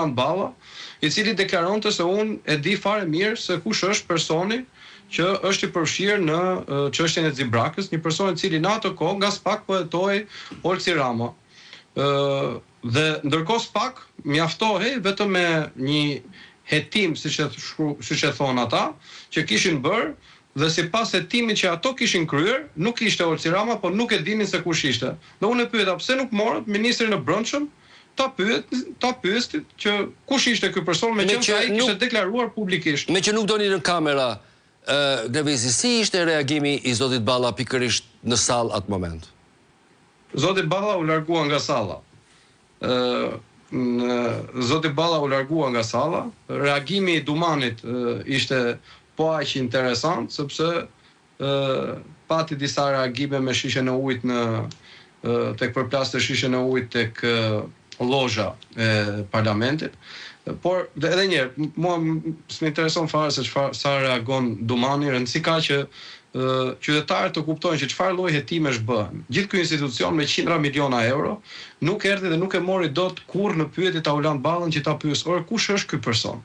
Balla, i cili deklaronte se unë e di fare mirë se kush është personi që është i përfshirë në çështjen e Xibrakës, një person i cili në atë kohë nga SPAK po hetoi Olsi Rama. Dhe ndërkohë SPAK mjaftohej vetëm me një hetim, siç e thon ata, që kishin bërë dhe sipas hetimit që ato kishin kryer, nuk ishte Olsi Rama, por nuk e dinin se kush ishte. Dhe unë e pyeta pse nuk morët ministrin e Brendshëm ta pyestit që kush ishte ky person me që ai kishte deklaruar publikisht. Me që nuk doni në kamera, Grevisi, si ishte reagimi i zotit Balla pikërisht në sallë atë moment? Zoti Balla u largua nga salla. Zoti Balla u largua nga salla. Reagimi i Dumanit ishte po aq interesant, sepse pati disa reagime me shishen e ujit tek përplasje të shishen e ujit tek lozha e parlamentit. Por edhe një herë, mua s'më intereson fare se sa reagon Dumani, rëndësi ka që qytetarët të kuptojnë që çfarë lloj hetimesh bëhen. Gjithë ky institucion me qindra miliona euro nuk erdhi dhe nuk e mori dot kurrë në pyetje ta Ulan Ballën që ta pyes, "Ore, kush është ky person?"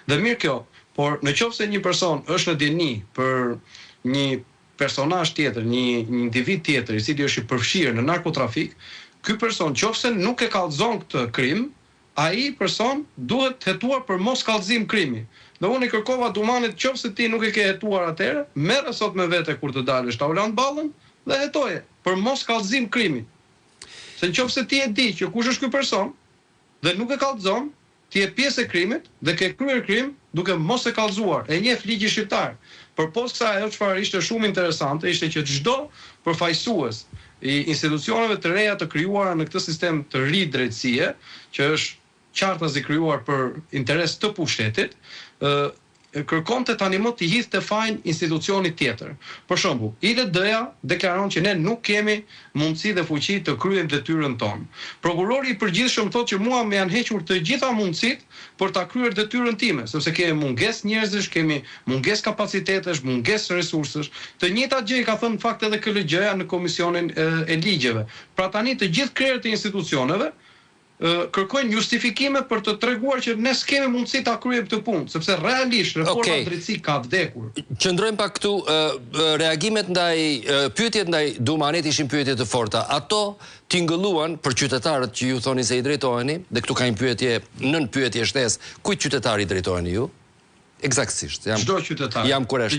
Dhe mirë kjo, por nëse një person është në dini për një personazh tjetër, një individ tjetër i cili është i përfshirë në narkotrafik, ky person nëse nuk e kallëzon këtë krim, ai person duhet hetuar për mos kallëzim krimi. Dhe unë i kërkova Dumanit, nëse ti nuk e ke hetuar atëherë, merre sot me vete kur të dalësh ta Ulan Ballën dhe hetoje për mos kallëzim krimi. Se nëse ti e di që kush është ky person dhe nuk e kallëzon, ti je pjesë e krimit dhe ke kryer krim duke mos e kallëzuar. E njeh ligji shqiptar. Përpos kësaj, ajo çfarë ishte shumë interesante ishte që çdo përfaqësues i institucioneve të reja të krijuara në këtë sistem të ri drejtësie, që është qartazi krijuar për interes të pushtetit, kërkonte tani më të hidhte fajin institucionit tjetër. Për shembull, ILD-ja deklaron që ne nuk kemi mundësi dhe fuqi të kryejmë detyrën tonë. Prokurori i përgjithshëm thotë që mua më janë hequr të gjitha mundësitë për ta kryer detyrën time, sepse kemi mungesë njerëzish, kemi mungesë kapacitetesh, mungesë resursesh. Të njëjtat gjë i ka thënë në fakt edhe KLG-ja në komisionin e ligjeve. Pra tani të gjithë krerët e institucioneve kërkojnë justifikime për të treguar që ne s'kemi mundësi ta kryejmë këtë punë, sepse realisht reforma drejtësi ka vdekur. Qëndrojmë pak këtu, reagimet pyetjet ndaj Dumanit ishin pyetje të forta. Ato tingëlluan për qytetarët që ju thoni se i drejtoheni, dhe këtu ka një pyetje, nën pyetje shtesë, kujt qytetari i drejtoheni ju? Eksaktësisht. Çdo qytetar. Jam kurresht.